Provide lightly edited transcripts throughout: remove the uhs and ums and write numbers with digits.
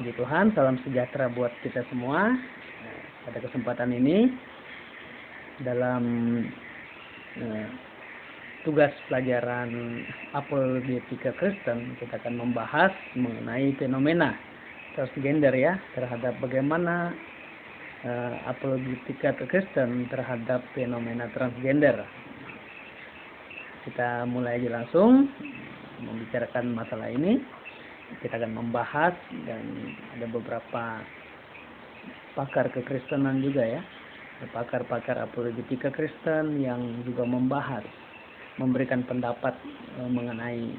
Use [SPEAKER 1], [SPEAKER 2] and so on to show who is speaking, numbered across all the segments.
[SPEAKER 1] Puji Tuhan, salam sejahtera buat kita semua. Pada kesempatan ini, dalam tugas pelajaran apologetika Kristen, kita akan membahas mengenai fenomena transgender ya, terhadap bagaimana apologetika Kristen terhadap fenomena transgender. Kita mulai aja langsung membicarakan masalah ini. Kita akan membahas, dan ada beberapa pakar kekristenan juga ya, pakar-pakar apologetika Kristen yang juga memberikan pendapat mengenai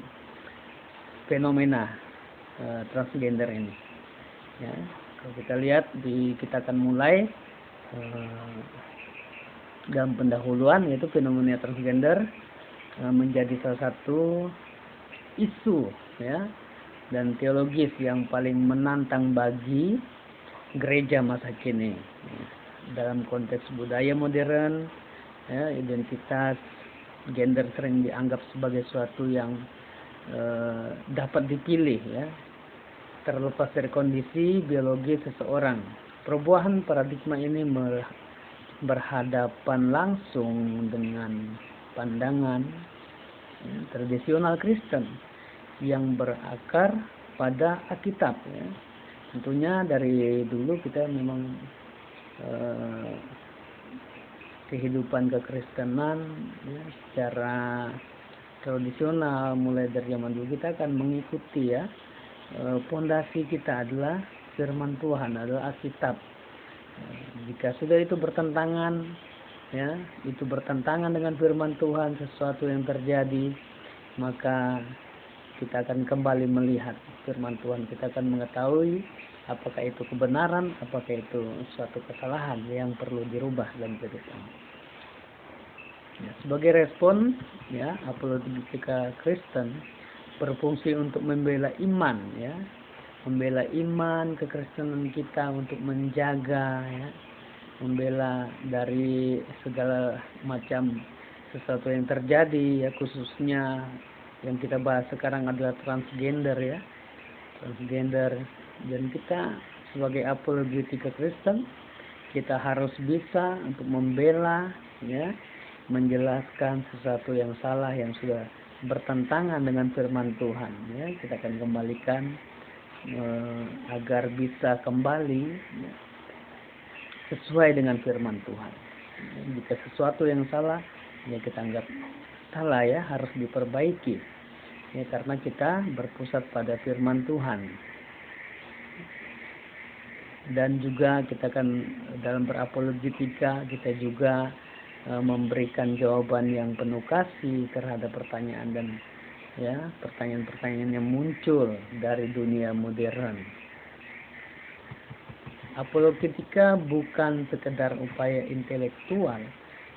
[SPEAKER 1] fenomena transgender ini ya. Kalau kita lihat, kita akan mulai dalam pendahuluan, yaitu fenomena transgender menjadi salah satu isu ya dan teologis yang paling menantang bagi gereja masa kini. Dalam konteks budaya modern, ya, identitas gender sering dianggap sebagai sesuatu yang dapat dipilih, ya, terlepas dari kondisi biologi seseorang. Perubahan paradigma ini berhadapan langsung dengan pandangan tradisional Kristen yang berakar pada Alkitab ya. Tentunya dari dulu kita memang kehidupan kekristenan ya, secara tradisional mulai dari zaman dulu kita akan mengikuti ya, pondasi kita adalah firman Tuhan, adalah Alkitab. Jika sudah itu bertentangan ya, itu bertentangan dengan firman Tuhan, sesuatu yang terjadi, maka kita akan kembali melihat firman Tuhan. Kita akan mengetahui apakah itu kebenaran, apakah itu suatu kesalahan yang perlu dirubah dalam kehidupan. Ya, sebagai respon, ya, apologetika Kristen berfungsi untuk membela iman, ya, membela iman kekristenan kita, untuk menjaga, ya, membela dari segala macam sesuatu yang terjadi, ya, khususnya yang kita bahas sekarang adalah transgender ya, transgender. Dan kita sebagai apologetika Kristen, kita harus bisa untuk membela ya, menjelaskan sesuatu yang salah yang sudah bertentangan dengan firman Tuhan ya. Kita akan kembalikan agar bisa kembali ya, sesuai dengan firman Tuhan. Jika sesuatu yang salah ya, kita anggap salah ya, harus diperbaiki ya, karena kita berpusat pada firman Tuhan. Dan juga kita akan dalam berapologetika, kita juga memberikan jawaban yang penuh kasih terhadap pertanyaan dan ya, pertanyaan-pertanyaan yang muncul dari dunia modern. Apologetika bukan sekedar upaya intelektual,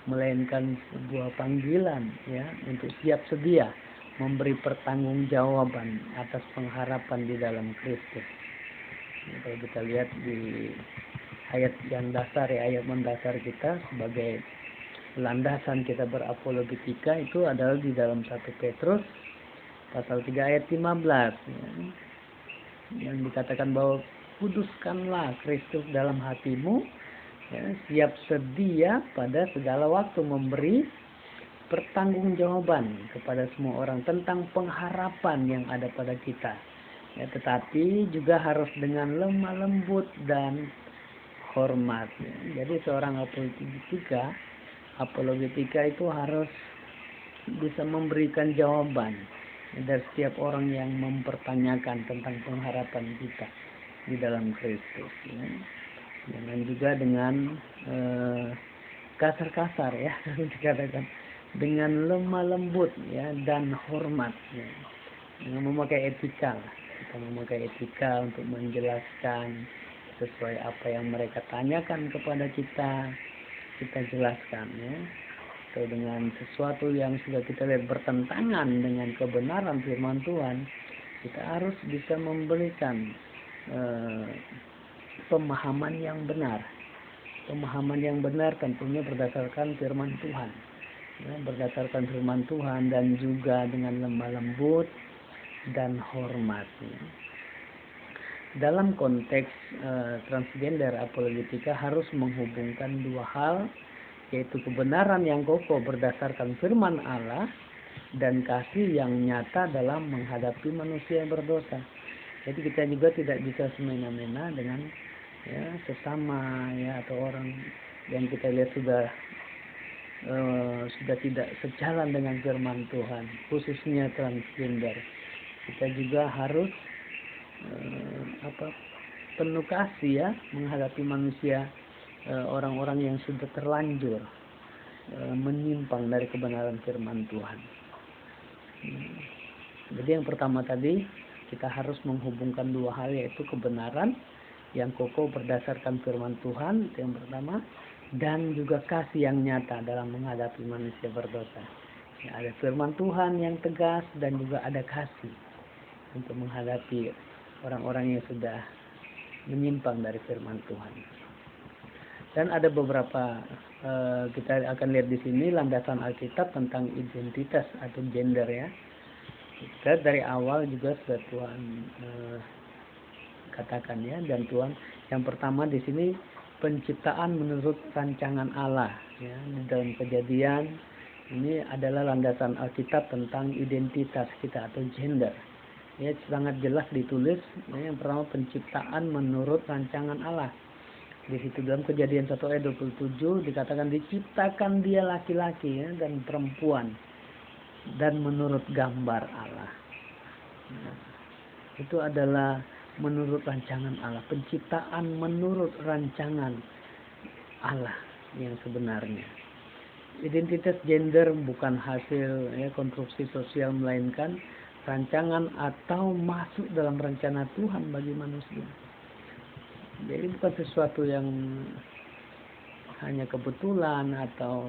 [SPEAKER 1] melainkan sebuah panggilan ya, untuk siap sedia memberi pertanggungjawaban atas pengharapan di dalam Kristus. Kalau kita lihat di ayat yang dasar ya, ayat mendasar kita sebagai landasan kita berapologetika itu adalah di dalam 1 Petrus pasal 3 ayat 15 ya, yang dikatakan bahwa kuduskanlah Kristus dalam hatimu ya, siap sedia pada segala waktu memberi pertanggungjawaban kepada semua orang tentang pengharapan yang ada pada kita ya, tetapi juga harus dengan lemah lembut dan hormat ya. Jadi seorang apologetika itu harus bisa memberikan jawaban ya, dari setiap orang yang mempertanyakan tentang pengharapan kita di dalam Kristus ya. Jangan juga dengan kasar-kasar ya, dikatakan dengan lemah lembut ya dan hormat ya. Dengan memakai etika lah. Kita memakai etika untuk menjelaskan sesuai apa yang mereka tanyakan kepada kita, kita jelaskan ya. Atau dengan sesuatu yang sudah kita lihat bertentangan dengan kebenaran firman Tuhan, kita harus bisa memberikan pemahaman yang benar. Pemahaman yang benar tentunya berdasarkan firman Tuhan ya, berdasarkan firman Tuhan, dan juga dengan lemah lembut dan hormat ya. dalam konteks transgender apologetika harus menghubungkan dua hal, yaitu kebenaran yang kokoh berdasarkan firman Allah dan kasih yang nyata dalam menghadapi manusia yang berdosa. Jadi kita juga tidak bisa semena-mena dengan sesama atau orang yang kita lihat sudah tidak sejalan dengan firman Tuhan, khususnya transgender. Kita juga harus penuh kasih menghadapi manusia, orang-orang yang sudah terlanjur menyimpang dari kebenaran firman Tuhan. Jadi yang pertama tadi, kita harus menghubungkan dua hal, yaitu kebenaran yang kokoh berdasarkan firman Tuhan, itu yang pertama, dan juga kasih yang nyata dalam menghadapi manusia berdosa. Ada firman Tuhan yang tegas dan juga ada kasih untuk menghadapi orang-orang yang sudah menyimpang dari firman Tuhan. Dan ada beberapa kita akan lihat di sini landasan Alkitab tentang identitas atau gender ya. Kita dari awal juga sudah Tuhan katakan dan Tuhan yang pertama di sini penciptaan menurut rancangan Allah ya. Di dalam Kejadian ini adalah landasan Alkitab tentang identitas kita atau gender. Ya, sangat jelas ditulis yang pertama penciptaan menurut rancangan Allah. Di situ dalam Kejadian 1 ayat 27 dikatakan diciptakan dia laki-laki dan perempuan dan menurut gambar Allah. Nah, itu adalah menurut rancangan Allah, penciptaan menurut rancangan Allah yang sebenarnya. Identitas gender bukan hasil konstruksi sosial, melainkan rancangan atau masuk dalam rencana Tuhan bagi manusia. Jadi bukan sesuatu yang hanya kebetulan atau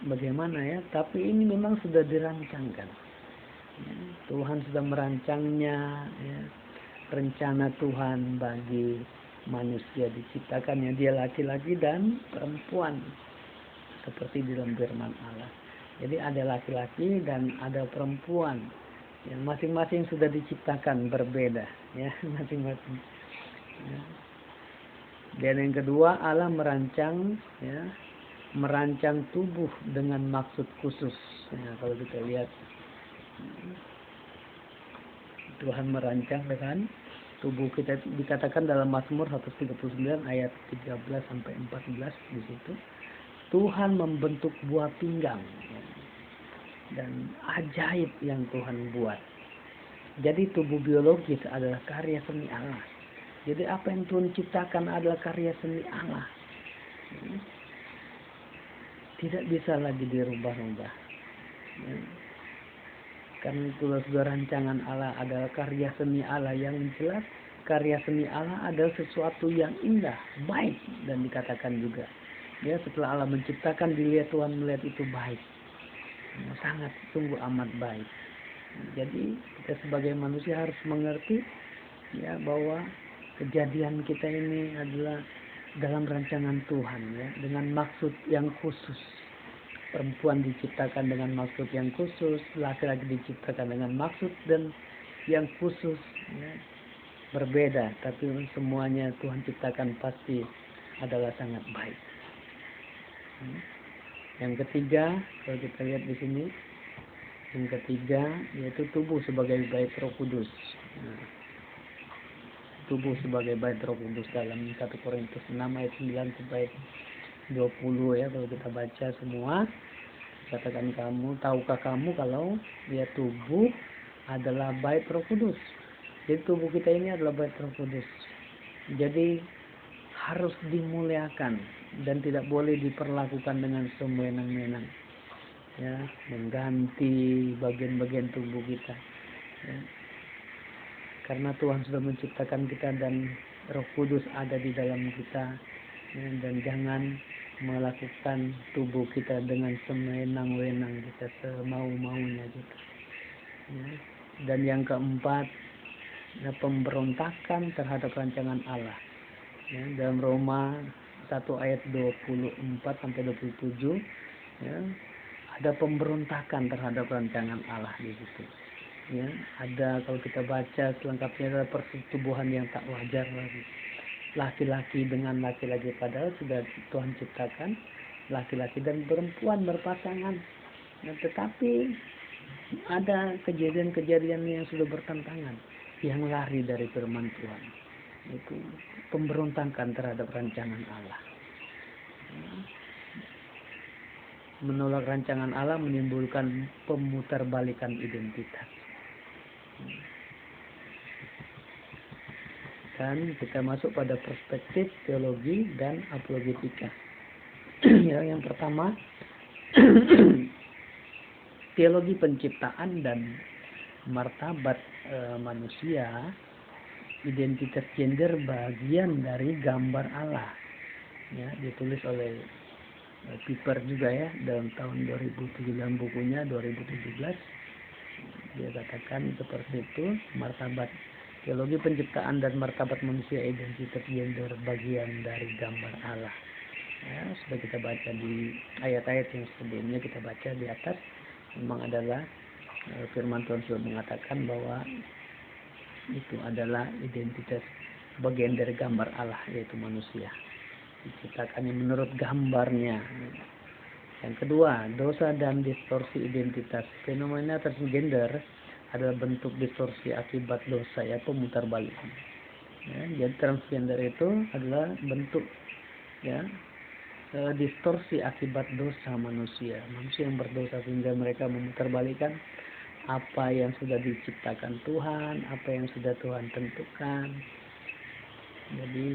[SPEAKER 1] bagaimana tapi ini memang sudah dirancangkan. Tuhan sudah merancangnya. Rencana Tuhan bagi manusia diciptakannya dia laki-laki dan perempuan seperti di dalam firman Allah. Jadi ada laki-laki dan ada perempuan yang masing-masing sudah diciptakan berbeda masing-masing. Dan yang kedua, Allah merancang tubuh dengan maksud khusus. Kalau kita lihat Tuhan merancang dengan tubuh kita, dikatakan dalam Mazmur 139 ayat 13 sampai 14 di situ. Tuhan membentuk buah pinggang dan ajaib yang Tuhan buat. Jadi tubuh biologis adalah karya seni Allah. Jadi apa yang Tuhan ciptakan adalah karya seni Allah. Tidak bisa lagi dirubah-rubah. Karena itu rancangan Allah adalah karya seni Allah yang jelas. Karya seni Allah adalah sesuatu yang indah, baik, dan dikatakan juga. Setelah Allah menciptakan, dilihat Tuhan melihat itu baik. Sangat, sungguh amat baik. Jadi kita sebagai manusia harus mengerti bahwa kejadian kita ini adalah dalam rancangan Tuhan dengan maksud yang khusus. Perempuan diciptakan dengan maksud yang khusus, laki-laki diciptakan dengan maksud dan yang khusus berbeda, tapi semuanya Tuhan ciptakan pasti adalah sangat baik. Yang ketiga, kalau kita lihat di sini, yang ketiga yaitu tubuh sebagai bait Roh Kudus. Tubuh sebagai bait Roh Kudus dalam 1 Korintus 6 ayat 9 sampai 20 kalau kita baca semua. Katakan tahukah kamu kalau tubuh adalah bait Roh Kudus. Jadi tubuh kita ini adalah bait Roh Kudus. Jadi harus dimuliakan dan tidak boleh diperlakukan dengan semena-mena. Mengganti bagian-bagian tubuh kita. Karena Tuhan sudah menciptakan kita dan Roh Kudus ada di dalam kita. Dan jangan melakukan tubuh kita dengan semenang-wenang kita, semau-maunya gitu. Dan yang keempat, pemberontakan terhadap rancangan Allah. Dalam Roma 1 ayat 24 sampai 27 ada pemberontakan terhadap rancangan Allah di situ. ya. Ada kalau kita baca selengkapnya adalah persetubuhan yang tak wajar lagi. Laki-laki dengan laki-laki, padahal sudah Tuhan ciptakan laki-laki dan perempuan berpasangan. Nah, tetapi ada kejadian-kejadian yang sudah bertentangan, yang lari dari firman Tuhan. Itu pemberontakan terhadap rancangan Allah. Menolak rancangan Allah menimbulkan pemutarbalikan identitas. Dan kita masuk pada perspektif teologi dan apologetika. Yang pertama, teologi penciptaan dan martabat manusia. Identitas gender bagian dari gambar Allah. Ya, ditulis oleh Piper juga ya dalam tahun 2007 dalam bukunya 2017. Dia katakan seperti itu, martabat teologi penciptaan dan martabat manusia, identitas gender bagian dari gambar Allah. Ya, sudah kita baca di ayat-ayat yang sebelumnya kita baca di atas, memang adalah firman Tuhan sudah mengatakan bahwa itu adalah identitas bagian dari gambar Allah, yaitu manusia. Diciptakannya menurut gambarnya. Yang kedua, dosa dan distorsi identitas. Fenomena transgender adalah bentuk distorsi akibat dosa, ya, pemutarbalikan. Ya, jadi transgender itu adalah bentuk, ya, distorsi akibat dosa manusia. Manusia yang berdosa sehingga mereka memutarbalikan apa yang sudah diciptakan Tuhan, apa yang sudah Tuhan tentukan. Jadi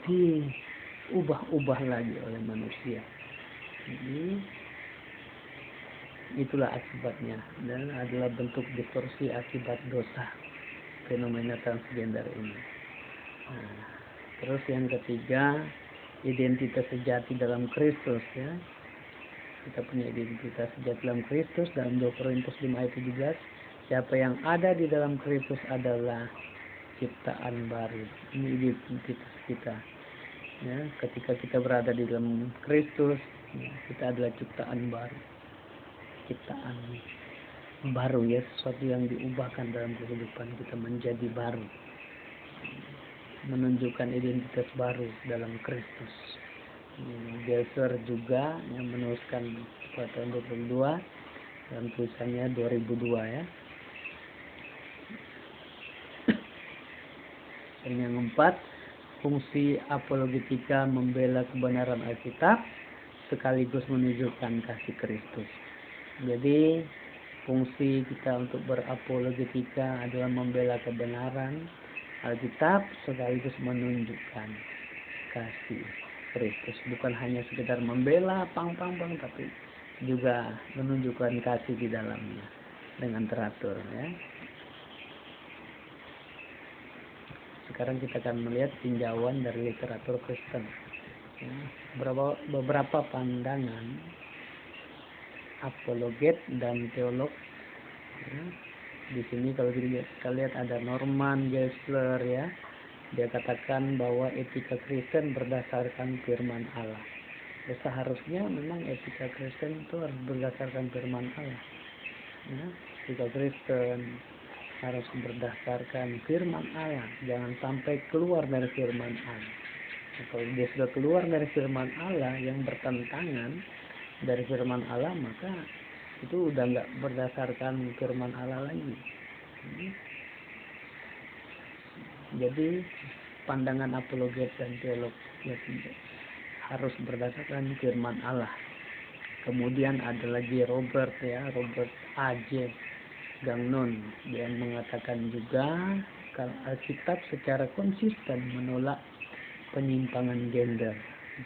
[SPEAKER 1] diubah-ubah lagi oleh manusia. Jadi itulah akibatnya, dan adalah bentuk distorsi akibat dosa, fenomena transgender ini. Nah, terus yang ketiga, identitas sejati dalam Kristus, ya. Kita punya identitas sejati dalam Kristus dalam 2 Korintus 5 ayat 17. Siapa yang ada di dalam Kristus adalah ciptaan baru. Ini identitas kita. Ya, ketika kita berada di dalam Kristus, ya, kita adalah ciptaan baru. Ciptaan baru, ya, sesuatu yang diubahkan dalam kehidupan kita menjadi baru. Menunjukkan identitas baru dalam Kristus. Gelser juga yang menuliskan pada tahun 2002 dalam tulisannya 2002, ya. Dan yang keempat, fungsi apologetika membela kebenaran Alkitab sekaligus menunjukkan kasih Kristus. Jadi fungsi kita untuk berapologetika adalah membela kebenaran Alkitab sekaligus menunjukkan kasih Kristus. Bukan hanya sekedar membela pang, tapi juga menunjukkan kasih di dalamnya dengan teratur, ya. Sekarang kita akan melihat tinjauan dari literatur Kristen. Ya, beberapa pandangan apologet dan teolog. Ya, di sini kalau kita lihat ada Norman Geisler, ya. Dia katakan bahwa etika Kristen berdasarkan firman Allah. Ya, seharusnya memang etika Kristen itu harus berdasarkan firman Allah. Ya, etika Kristen harus berdasarkan firman Allah, jangan sampai keluar dari firman Allah. Nah, kalau dia sudah keluar dari firman Allah yang bertentangan dari firman Allah, maka itu udah nggak berdasarkan firman Allah lagi. Jadi pandangan apologet dan teolog harus berdasarkan firman Allah. Kemudian ada lagi Robert A.J. Gagnon, dia mengatakan juga kalau Alkitab secara konsisten menolak penyimpangan gender,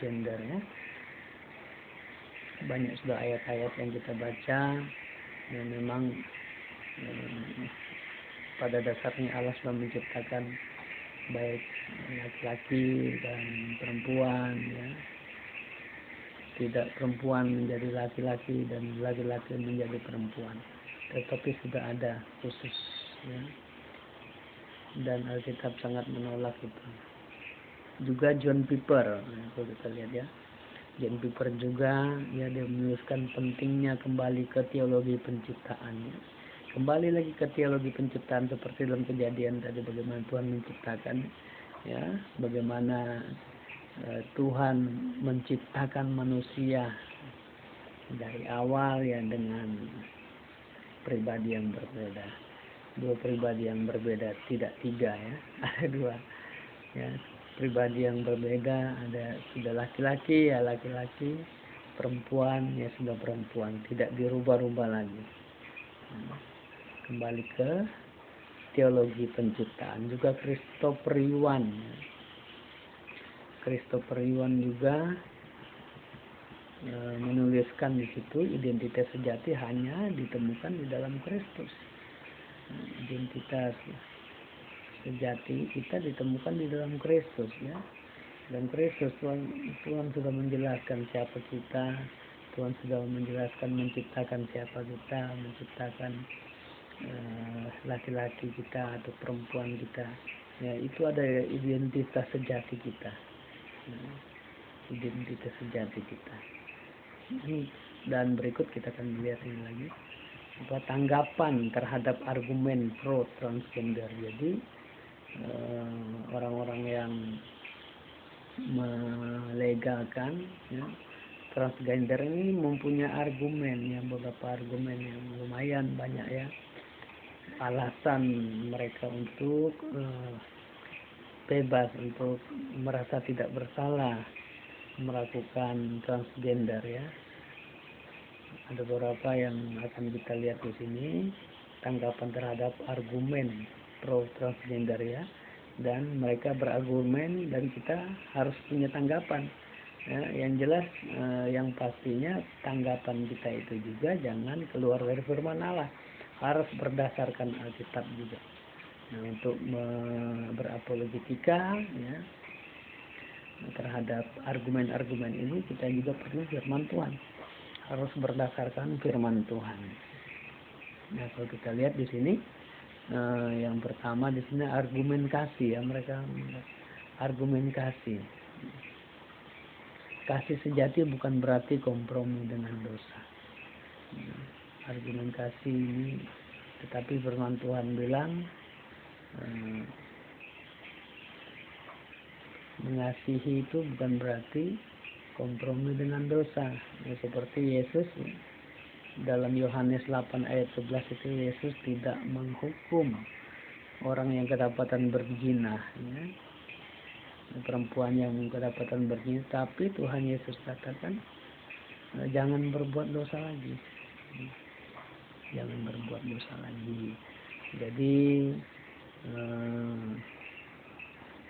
[SPEAKER 1] ya. Banyak sudah ayat-ayat yang kita baca yang memang pada dasarnya Allah sudah menciptakan baik laki-laki dan perempuan, ya. Tidak perempuan menjadi laki-laki dan laki-laki menjadi perempuan, tetapi sudah ada khusus, ya. Dan Alkitab sangat menolak itu. Juga John Piper, kalau kita lihat, ya, John Piper juga, ya, dia menuliskan pentingnya kembali ke teologi penciptaan, ya. kembali lagi ke teologi penciptaan seperti dalam Kejadian tadi, bagaimana Tuhan menciptakan, ya, bagaimana Tuhan menciptakan manusia dari awal ya dengan pribadi yang berbeda, dua pribadi yang berbeda, tidak tiga ya, ada dua ya, pribadi yang berbeda, ada sudah laki-laki ya laki-laki, perempuan ya sudah perempuan, tidak dirubah-rubah lagi. Kembali ke teologi penciptaan. Juga Christopher Yuan juga menuliskan di situ identitas sejati hanya ditemukan di dalam Kristus. Identitas sejati kita ditemukan di dalam Kristus ya. Dalam Kristus Tuhan sudah menjelaskan siapa kita, Tuhan sudah menjelaskan menciptakan siapa kita, menciptakan laki-laki kita atau perempuan kita. Ya, itu ada identitas sejati kita. Identitas sejati kita. Dan berikut kita akan melihat ini lagi. Tanggapan terhadap argumen pro transgender. Jadi orang-orang yang melegalkan ya, transgender ini mempunyai argumen yang beberapa argumen yang lumayan banyak ya, alasan mereka untuk bebas, untuk merasa tidak bersalah melakukan transgender ya. Ada beberapa yang akan kita lihat di sini, tanggapan terhadap argumen pro transgender ya, dan mereka berargumen dan kita harus punya tanggapan ya. Yang jelas yang pastinya tanggapan kita itu juga jangan keluar dari firman Allah, harus berdasarkan Alkitab juga. Nah, untuk berapologetika ya terhadap argumen-argumen ini, kita juga perlu firman Tuhan, harus berdasarkan firman Tuhan. Nah, kalau kita lihat di sini yang pertama di sini argumen kasih ya, mereka argumen kasih. Kasih sejati bukan berarti kompromi dengan dosa. Argumen kasih ini, tetapi firman Tuhan bilang mengasihi itu bukan berarti kompromi dengan dosa. Ya, seperti Yesus dalam Yohanes 8 ayat 11 itu, Yesus tidak menghukum orang yang kedapatan berzina ya, perempuan yang kedapatan berzina, tapi Tuhan Yesus katakan jangan berbuat dosa lagi, jangan berbuat dosa lagi. Jadi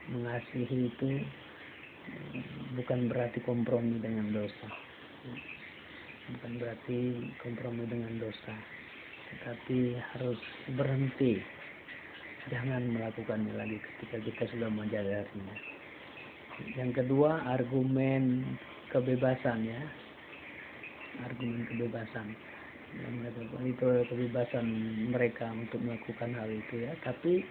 [SPEAKER 1] mengasihi itu bukan berarti kompromi dengan dosa, bukan berarti kompromi dengan dosa, tetapi harus berhenti, jangan melakukannya lagi ketika kita sudah menyadarinya. Yang kedua, argumen kebebasan ya, argumen kebebasan. Itu kebebasan mereka untuk melakukan hal itu ya. Tapi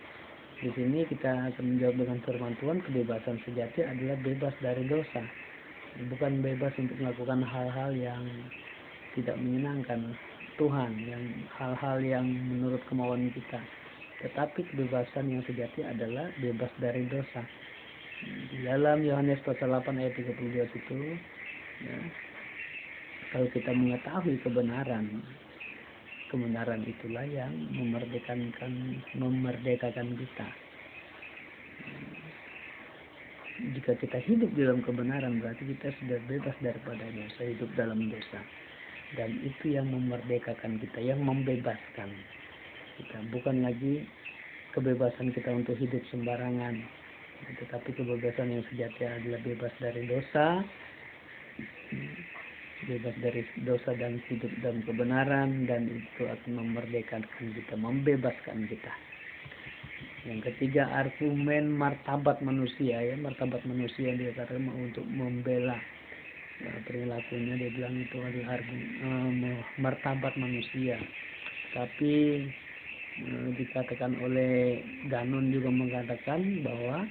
[SPEAKER 1] di sini kita akan menjawab dengan firman Tuhan, kebebasan sejati adalah bebas dari dosa, bukan bebas untuk melakukan hal-hal yang tidak menyenangkan Tuhan, yang hal-hal yang menurut kemauan kita. Tetapi kebebasan yang sejati adalah bebas dari dosa. Di dalam Yohanes pasal 8 ayat 32 itu ya, kalau kita mengetahui kebenaran itulah yang memerdekakan kita. Jika kita hidup dalam kebenaran, berarti kita sudah bebas daripada dosa, hidup dalam dosa. Dan itu yang memerdekakan kita, yang membebaskan kita. Bukan lagi kebebasan kita untuk hidup sembarangan, tetapi kebebasan yang sejati adalah bebas dari dosa, bebas dari dosa dan hidup dalam kebenaran, dan itu akan memerdekakan kita, membebaskan kita. Yang ketiga, argumen martabat manusia ya, martabat manusia dia katakan untuk membela perilakunya, dia bilang itu adalah martabat manusia. Tapi dikatakan oleh Ganon juga mengatakan bahwa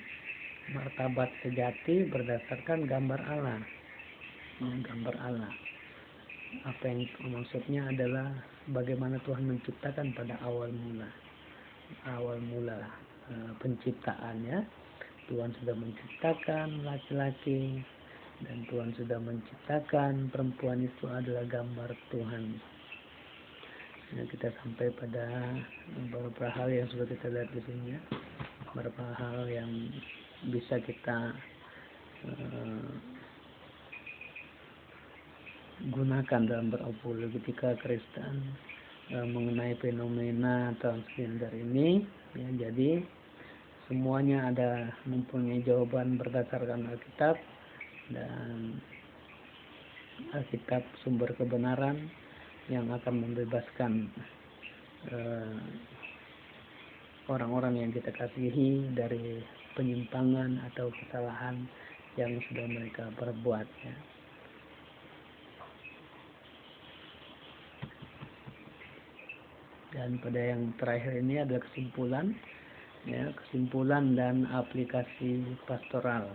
[SPEAKER 1] martabat sejati berdasarkan gambar Allah, gambar Allah. Apa yang maksudnya adalah bagaimana Tuhan menciptakan pada awal mula penciptaannya. Tuhan sudah menciptakan laki-laki dan Tuhan sudah menciptakan perempuan, itu adalah gambar Tuhan. Nah, kita sampai pada beberapa hal yang sudah kita lihat di sini ya. Beberapa hal yang bisa kita gunakan dalam berapologetika Kristen mengenai fenomena transgender ini ya. Jadi semuanya ada mempunyai jawaban berdasarkan Alkitab, dan Alkitab sumber kebenaran yang akan membebaskan orang-orang yang kita kasihi dari penyimpangan atau kesalahan yang sudah mereka perbuat ya. Dan pada yang terakhir ini adalah kesimpulan ya, kesimpulan dan aplikasi pastoral.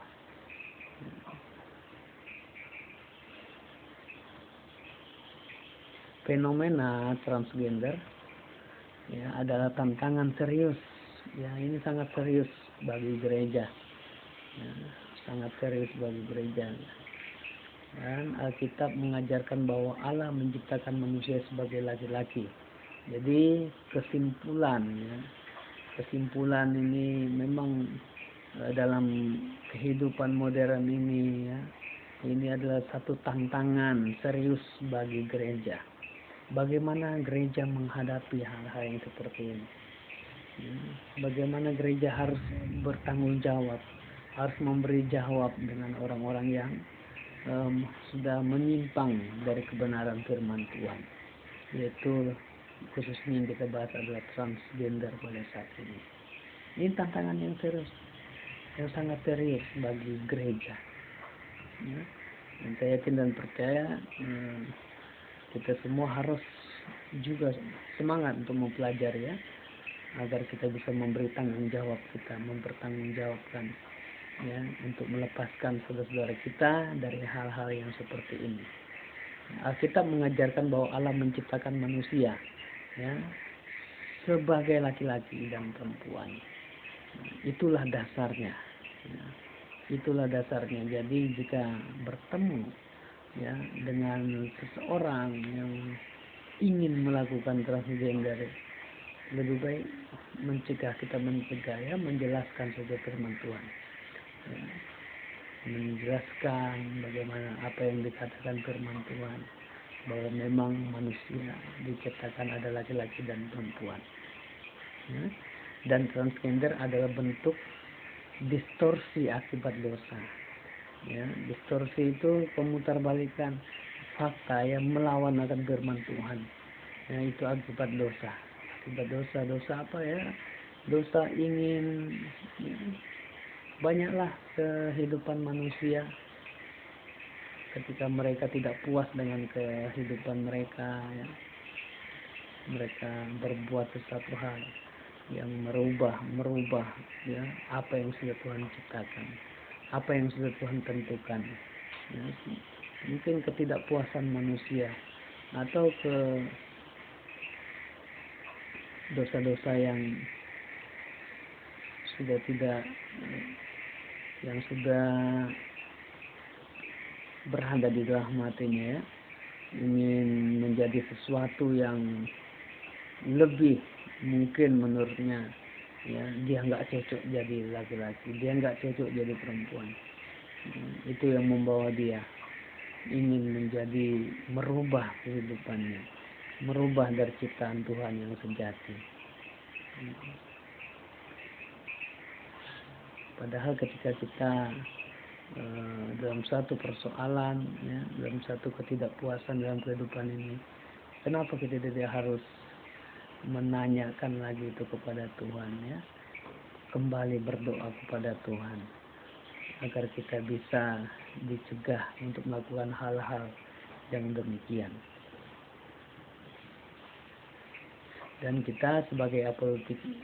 [SPEAKER 1] Fenomena transgender ya adalah tantangan serius ya, ini sangat serius bagi gereja ya, sangat serius bagi gereja. Dan Alkitab mengajarkan bahwa Allah menciptakan manusia sebagai laki-laki. Jadi kesimpulan ini memang dalam kehidupan modern ini ya, ini adalah satu tantangan serius bagi gereja. Bagaimana gereja menghadapi hal-hal yang seperti ini? Bagaimana gereja harus bertanggung jawab, harus memberi jawab dengan orang-orang yang sudah menyimpang dari kebenaran firman Tuhan, yaitu khususnya yang kita bahas adalah transgender pada saat ini. Ini tantangan yang serius, yang sangat serius bagi gereja ya. Dan saya yakin dan percaya kita semua harus juga semangat untuk mempelajari ya, agar kita bisa memberi tanggung jawab kita, mempertanggungjawabkan ya, untuk melepaskan saudara-saudara kita dari hal-hal yang seperti ini. Alkitab mengajarkan bahwa Allah menciptakan manusia ya sebagai laki-laki dan perempuan. Itulah dasarnya ya. Itulah dasarnya. Jadi jika bertemu ya dengan seseorang yang ingin melakukan transgender, lebih baik kita mencegah ya, menjelaskan saja firman Tuhan ya. Menjelaskan bagaimana apa yang dikatakan firman Tuhan, bahwa memang manusia diciptakan ada laki-laki dan perempuan ya. Dan transgender adalah bentuk distorsi akibat dosa ya. Distorsi itu pemutarbalikan fakta yang melawan akan firman Tuhan ya, itu akibat dosa. Akibat dosa apa ya? Dosa ingin ya, banyaklah kehidupan manusia ketika mereka tidak puas dengan kehidupan mereka ya. Mereka berbuat sesuatu hal yang merubah ya apa yang sudah Tuhan ciptakan, apa yang sudah Tuhan tentukan ya. Mungkin ketidakpuasan manusia atau ke dosa-dosa yang sudah berada di dalam hatinya ya, ingin menjadi sesuatu yang lebih, mungkin menurutnya ya, dia nggak cocok jadi laki-laki, dia nggak cocok jadi perempuan. Itu yang membawa dia ingin merubah kehidupannya, merubah dari ciptaan Tuhan yang sejati. Padahal ketika kita dalam satu persoalan ya, dalam satu ketidakpuasan dalam kehidupan ini, kenapa kita tidak harus menanyakan lagi itu kepada Tuhan ya, kembali berdoa kepada Tuhan agar kita bisa dicegah untuk melakukan hal-hal yang demikian. Dan kita sebagai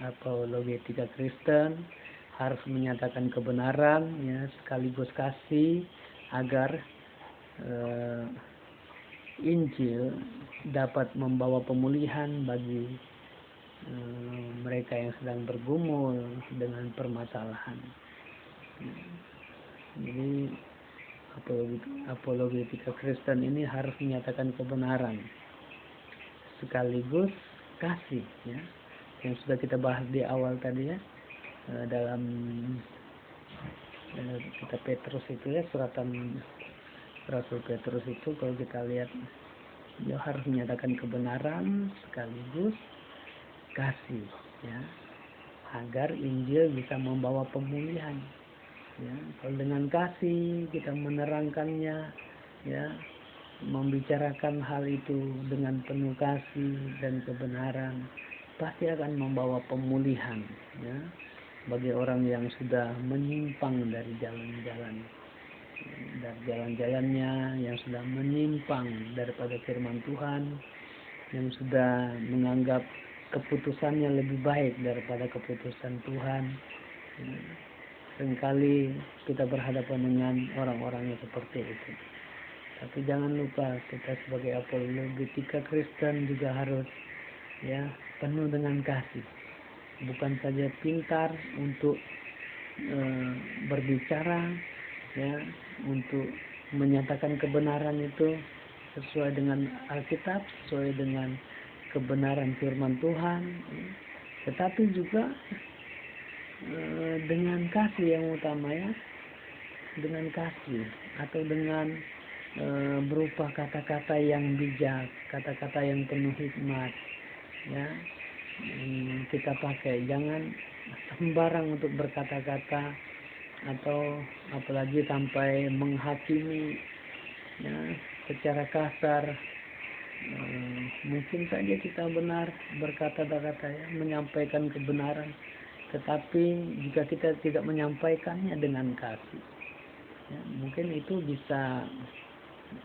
[SPEAKER 1] apologetika Kristen harus menyatakan kebenaran ya, sekaligus kasih agar Injil dapat membawa pemulihan bagi mereka yang sedang bergumul dengan permasalahan. Jadi apologetika Kristen ini harus menyatakan kebenaran sekaligus kasih, ya, yang sudah kita bahas di awal tadi, ya, dalam kitab Petrus itu, ya, suratan Rasul Petrus itu, kalau kita lihat dia harus menyatakan kebenaran sekaligus kasih, ya, agar Injil bisa membawa pemulihan, ya. Kalau dengan kasih kita menerangkannya, ya, membicarakan hal itu dengan penuh kasih dan kebenaran, pasti akan membawa pemulihan, ya, bagi orang yang sudah menyimpang dari jalan-jalannya, yang sudah menyimpang daripada firman Tuhan, yang sudah menganggap keputusannya lebih baik daripada keputusan Tuhan. Seringkali kita berhadapan dengan orang-orang yang seperti itu. Tapi jangan lupa, kita sebagai apologetika Kristen juga harus, ya, penuh dengan kasih. Bukan saja pintar untuk berbicara, ya, untuk menyatakan kebenaran itu sesuai dengan Alkitab, sesuai dengan kebenaran firman Tuhan, ya, tetapi juga dengan kasih yang utama, ya, dengan kasih atau dengan berupa kata-kata yang bijak, kata-kata yang penuh hikmat, ya, kita pakai. Jangan sembarang untuk berkata-kata, atau apalagi sampai menghakimi, ya, secara kasar. Mungkin saja kita benar berkata-kata, ya, menyampaikan kebenaran, tetapi jika kita tidak menyampaikannya dengan kasih, ya, mungkin itu bisa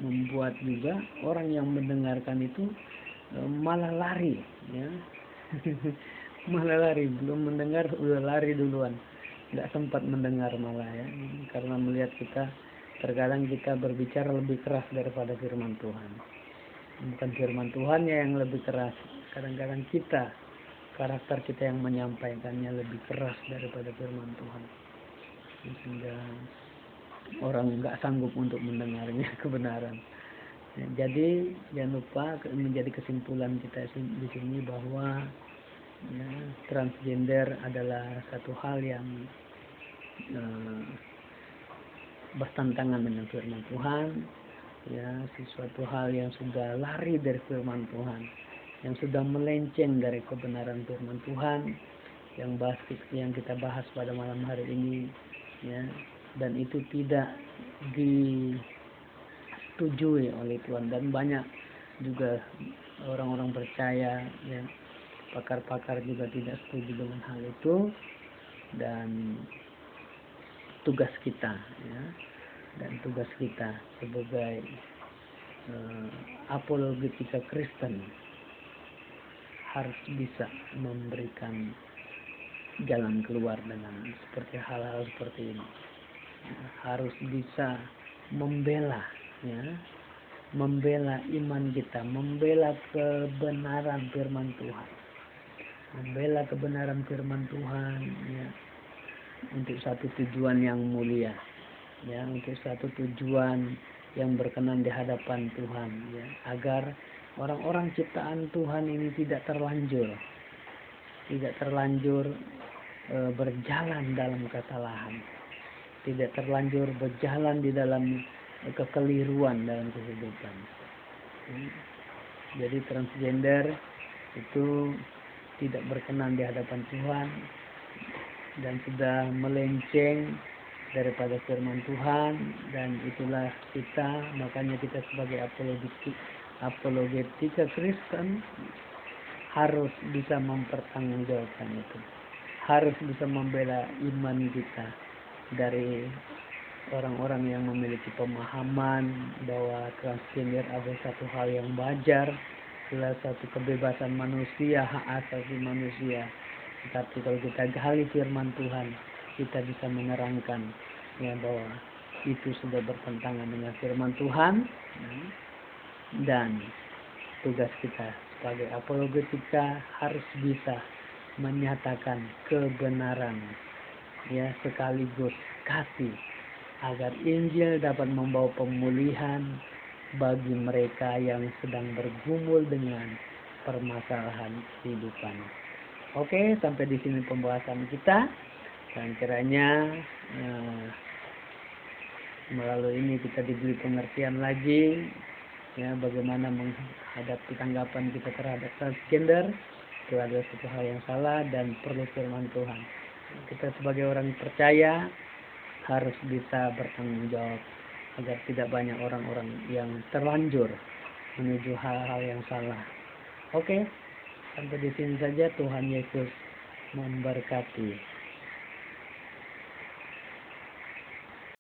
[SPEAKER 1] membuat juga orang yang mendengarkan itu malah lari, ya. Malah lari, belum mendengar udah lari duluan, nggak sempat mendengar malah, ya, karena melihat terkadang kita berbicara lebih keras daripada firman Tuhan. Bukan firman Tuhan yang lebih keras, kadang-kadang karakter kita yang menyampaikannya lebih keras daripada firman Tuhan, sehingga orang nggak sanggup untuk mendengarnya kebenaran. Jadi jangan lupa, menjadi kesimpulan kita di sini bahwa, ya, transgender adalah satu hal yang bertentangan dengan firman Tuhan, ya, sesuatu hal yang sudah lari dari firman Tuhan, yang sudah melenceng dari kebenaran firman Tuhan, yang kita bahas pada malam hari ini, ya, dan itu tidak disetujui oleh Tuhan, dan banyak juga orang-orang percaya, ya, pakar-pakar juga tidak setuju dengan hal itu. Dan tugas kita, ya, sebagai apologetika Kristen harus bisa memberikan jalan keluar dengan seperti hal-hal seperti ini. Harus bisa membela, ya, membela iman kita, membela kebenaran firman Tuhan, ya, untuk satu tujuan yang mulia, ya, untuk satu tujuan yang berkenan di hadapan Tuhan, ya, agar orang-orang ciptaan Tuhan ini tidak terlanjur berjalan dalam kesalahan, tidak terlanjur berjalan di dalam kekeliruan dalam kehidupan. Jadi transgender itu tidak berkenan di hadapan Tuhan dan sudah melenceng daripada firman Tuhan, dan itulah makanya kita sebagai apologetika Kristen harus bisa mempertanggungjawabkan itu, harus bisa membela iman kita dari orang-orang yang memiliki pemahaman bahwa transgender adalah satu hal yang wajar, adalah satu kebebasan manusia, hak asasi manusia. Tetapi kalau kita gali firman Tuhan, kita bisa menerangkan, ya, bahwa itu sudah bertentangan dengan firman Tuhan, dan tugas kita sebagai apologetika harus bisa menyatakan kebenaran, ya, sekaligus kasih, agar Injil dapat membawa pemulihan bagi mereka yang sedang bergumul dengan permasalahan kehidupan. Oke, sampai di sini pembahasan kita, dan kiranya melalui ini kita diberi pengertian lagi, ya, bagaimana menghadapi tanggapan kita terhadap transgender. Itu adalah satu hal yang salah dan perlu firman Tuhan. Kita sebagai orang percaya harus bisa bertanggung jawab agar tidak banyak orang-orang yang terlanjur menuju hal-hal yang salah. Oke, sampai di sini saja. Tuhan Yesus memberkati.